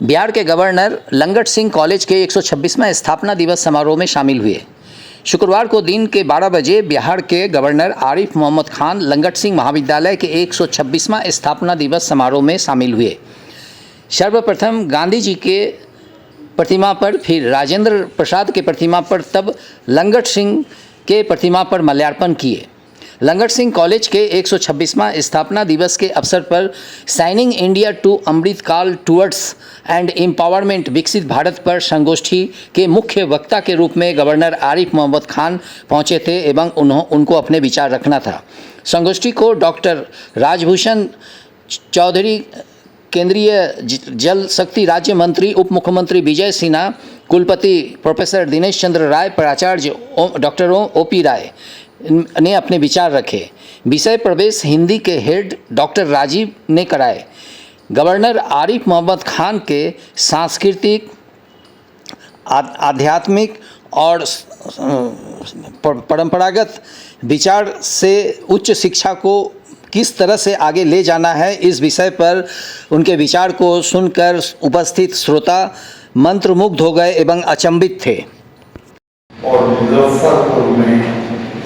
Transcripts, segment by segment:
बिहार के governor Langat Singh college के 126वां स्थापना दिवस समारोह में शामिल हुए। शुक्रवार को दिन के 12 बजे बिहार के गवर्नर आरिफ मोहम्मद खान लंगट सिंह महाविद्यालय के 126वां स्थापना दिवस समारोह में शामिल हुए। सर्वप्रथम गांधी जी के प्रतिमा पर, फिर राजेंद्र प्रसाद के प्रतिमा पर, तब लंगट सिंह के प्रतिमा पर माल्यार्पण किए। लंगट सिंह कॉलेज के 126वां स्थापना दिवस के अवसर पर साइनिंग इंडिया टू अमृत काल टूवर्ड्स एंड एम्पावरमेंट विकसित भारत पर संगोष्ठी के मुख्य वक्ता के रूप में गवर्नर आरिफ मोहम्मद खान पहुंचे थे एवं उनको अपने विचार रखना था। संगोष्ठी को डॉक्टर राजभूषण चौधरी, केंद्रीय जल शक्ति राज्य मंत्री उप मुख्यमंत्री विजय सिन्हा, कुलपति प्रोफेसर दिनेश चंद्र राय, प्राचार्य डॉक्टर ओपी राय ने अपने विचार रखे। विषय प्रवेश हिंदी के हेड डॉक्टर राजीव ने कराए। गवर्नर आरिफ मोहम्मद खान के सांस्कृतिक, आध्यात्मिक और परंपरागत विचार से उच्च शिक्षा को किस तरह से आगे ले जाना है, इस विषय पर उनके विचार को सुनकर उपस्थित श्रोता मंत्रमुग्ध हो गए एवं अचंभित थे। और मुजफ्फरपुर में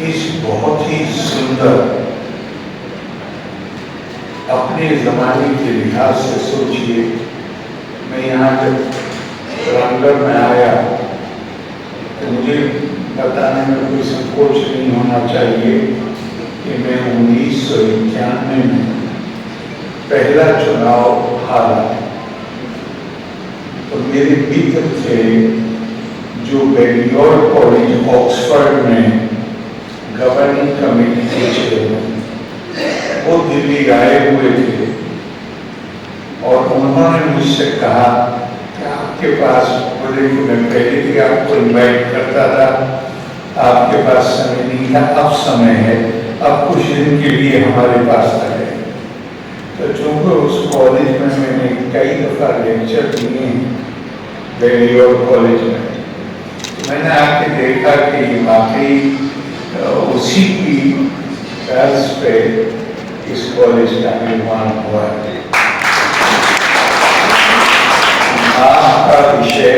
इस बहुत ही सुंदर, अपने ज़माने के लिहाज से सोचिए, मैं यहाँ जब प्रांगण में आया तो मुझे बताने में कोई संकोच नहीं होना चाहिए कि मैं 1991 में पहला चुनाव हारा। तो मेरे मित्र थे जो बेलियोर कॉलेज ऑक्सफोर्ड में गवर्निंग कमेटी के चेयरमैन, वो दिल्ली आए हुए थे और उन्होंने मुझसे कहा कि आपके पास, बोले कि मैं पहले भी आपको इन्वाइट करता था, आपके पास समय नहीं था, अब समय है, अब कुछ दिन के लिए हमारे पास आ गए। तो चूँकि उस कॉलेज में मैंने कई दफ़ा लेक्चर दिए हैं, बेलियोर कॉलेज में, तो मैंने आके देखा कि वाकई उसी की तर्ज पे इस कॉलेज का निर्माण हुआ है। आपका विषय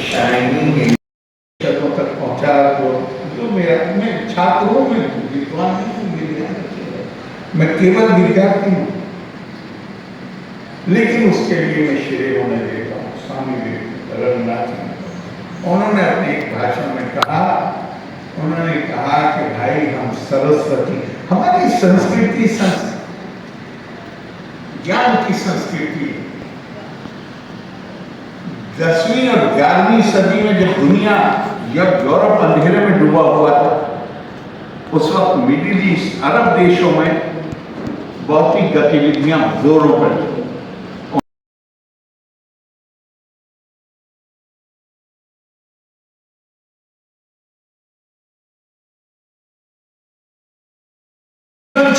शाइनिंग इंडिया तक पहुंचा, तो जो मैं छात्र हूँ, मैं विद्वान नहीं, मैं केवल विद्यार्थी हूँ, लेकिन उसके लिए मैं श्रेय होने देता हूँ स्वामी रघुनाथ। उन्होंने अपने एक भाषण में कहा, उन्होंने कहा कि भाई हम सरस्वती, हमारी संस्कृति ज्ञान की संस्कृति 10वीं और 11वीं सदी में जब दुनिया, जब यूरोप अंधेरे में डूबा हुआ था, उस वक्त मिडिल ईस्ट, अरब देशों में भौतिक गतिविधियां जोरों पर थी।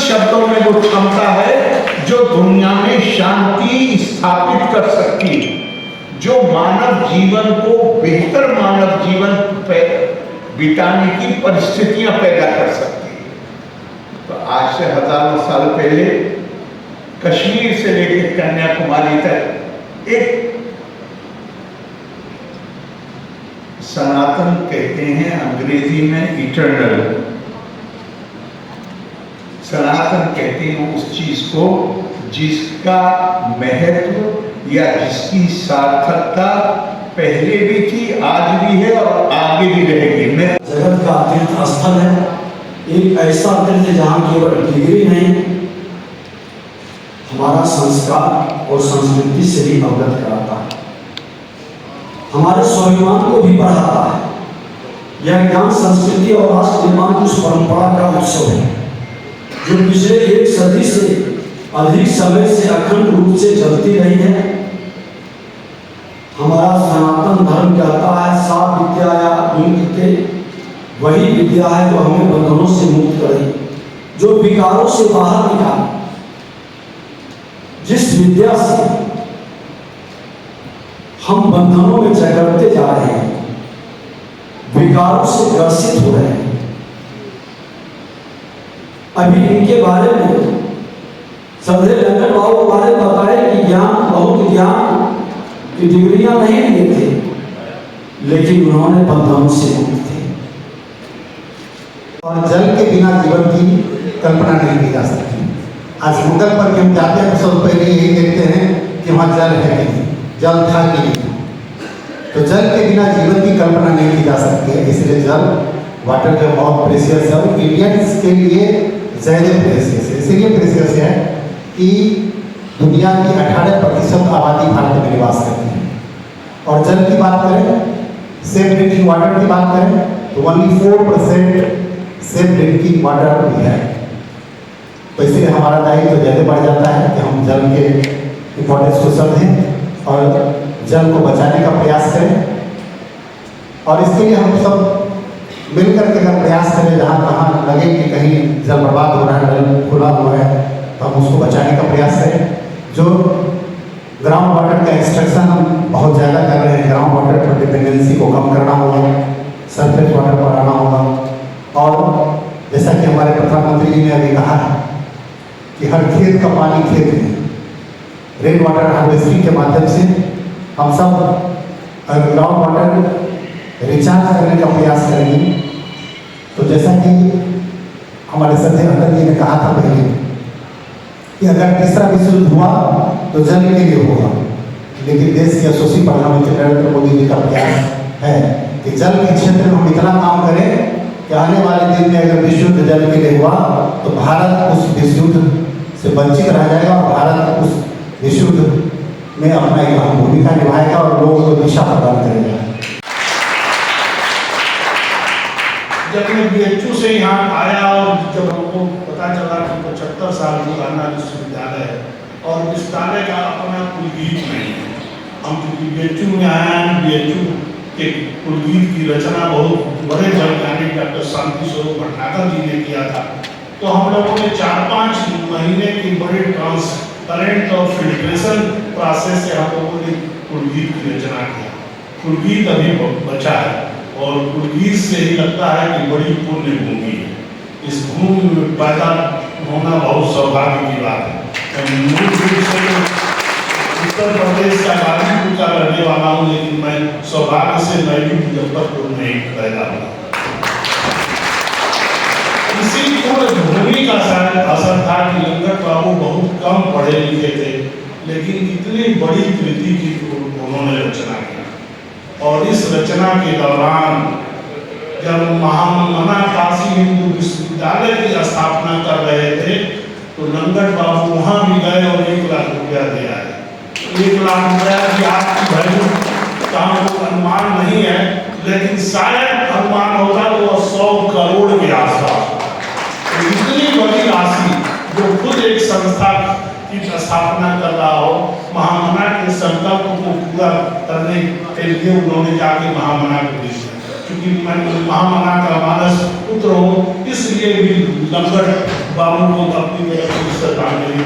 शब्दों में वो क्षमता है जो दुनिया में शांति स्थापित कर सकती है, जो मानव जीवन को बेहतर मानव जीवन बिताने की परिस्थितियां पैदा कर सकती है। तो आज से हजारों साल पहले कश्मीर से लेकर कन्याकुमारी तक एक सनातन कहते हैं अंग्रेजी में इटर्नल, सनातन कहते हैं उस चीज को जिसका महत्व या जिसकी सार्थकता पहले भी थी, आज भी है और आगे भी रहेगी। जगत का तीर्थ स्थल है, एक ऐसा तीर्थ जहाँ केवल डिग्री नहीं, हमारा संस्कार और संस्कृति से भी अवगत कराता है, हमारे स्वाभिमान को भी बढ़ाता है। यह ज्ञान, संस्कृति और राष्ट्र निर्माण की उस परंपरा का उत्सव है जो पिछले 1 सदी से अधिक समय से अखंड रूप से चलती रही है। हमारा सनातन धर्म कहता है, सात विद्या या विमुक्ते वही विद्या है जो हमें बंधनों से मुक्त करे, जो विकारों से बाहर निकाले। जिस विद्या से हम बंधनों में जकड़ते जा रहे हैं, विकारों से ग्रसित हो रहे हैं। अभी इनके बारे में सदे लंगट बाबू के बारे में बताए कि ज्ञान, बहुत ज्ञान कि डिग्रियां नहीं लिए थे, लेकिन उन्होंने बंधनों से मुक्त थे। और जल के बिना जीवन की कल्पना नहीं की जा सकती। आज मंगल पर हम जाते हैं तो सबसे पहले यही देखते हैं कि वहाँ जल है कि नहीं, जल था कि नहीं। तो जल के बिना जीवन की कल्पना नहीं की जा सकती है, इसलिए जल वाटर जो बहुत प्रेशियस है और इंडियंस के लिए ज़्यादा प्रेशियस है। इसीलिए प्रेशियस है कि दुनिया की 18% आबादी भारत में निवास करती है। और जल की बात करें, सेफ ड्रिंकिंग वाटर की बात करें, तो ओनली 4% सेफ ड्रिंकिंग वाटर भी है। तो इसलिए हमारा दायित्व तो ज़्यादा बढ़ जाता है कि हम जल के इम्पोर्टेंस को समझें और जल को बचाने का प्रयास करें। और इसके लिए हम सब मिलकर के अगर प्रयास करें, जहाँ कहाँ लगे कि कहीं जल बर्बाद हो रहा है, जल खुला हुआ है, तो हम उसको बचाने का प्रयास करें। जो ग्राउंड वाटर का एक्सट्रैक्शन हम बहुत ज़्यादा कर रहे हैं, ग्राउंड वाटर पर डिपेंडेंसी को कम करना होगा, सरफेस वाटर पर आना होगा। और जैसा कि हमारे प्रधानमंत्री जी ने अभी कहा है कि हर खेत का पानी खेत में, रेन वाटर हार्वेस्टिंग के माध्यम से हम सब ग्राउंड वाटर रिचार्ज करने का प्रयास करेंगे। तो जैसा कि हमारे सत्य अटल जी ने कहा था पहले कि अगर तीसरा विश्व युद्ध हुआ तो जल के लिए होगा, लेकिन देश के यशस्वी प्रधानमंत्री नरेंद्र मोदी जी का प्रयास है कि जल के क्षेत्र में हम इतना काम करें कि आने वाले दिन में अगर विश्व युद्ध जल के लिए हुआ तो भारत उस विश्व युद्ध से वंचित रह जाएगा और भारत उस विश्व युद्ध में अपना एक अहम भूमिका निभाएगा और लोगों को दिशा प्रदान करेगा। जब मैं BHU से यहाँ आया और जब हमको पता चला कि 75 साल पुराना विश्वविद्यालय है और विश्वविद्यालय का अपना कुलगीत नहीं है, हम चूँकि BHU में आए हैं, BHU के कुलगीत की रचना बहुत बड़े वैज्ञानिक डॉक्टर शांति स्वरूप भटनागर जी ने किया था। तो हम लोगों ने 4-5 महीने की बड़े ट्रांसपेरेंट और फिल्ट्रेशन प्रोसेस से हम लोगों ने कुलगीत की रचना किया। कुलगीत अभी बचा है और कुलगीत से ही लगता है कि बड़ी पुण्य भूमि है। इस भूमि में पैदा होना बहुत सौभाग्य की बात है। मूल रूप से उत्तर प्रदेश का गाजीपुर का रहने वाला हूँ, लेकिन मैं सौभाग्य से मैं भी मुजफ्फरपुर में ही पैदा हुआ। इसी पूर्ण भूमि का शायद असर था कि लंगट बाबू बहुत कम पढ़े लिखे थे, लेकिन इतनी बड़ी कृति की उन्होंने रचना की। और इस रचना के दौरान जब महामना काशी हिंदू विश्वविद्यालय की स्थापना कर रहे थे तो लंगट बाबू वहाँ भी गए और 1 लाख रुपया दे आए। 1 लाख रुपया की आपकी वैल्यू का हमको अनुमान नहीं है, लेकिन शायद अनुमान होगा तो 100 करोड़ के आसपास। तो इतनी बड़ी राशि जो खुद एक संस्था की स्थापना कर रहा हो, महामना के संकल्प को पूरा करने के लिए उन्होंने जाके महामना को दी। क्योंकि मैं महामना का मानस पुत्र हूँ, इसलिए भी लंगट बाबू को अपनी तरफ से श्रद्धांजलि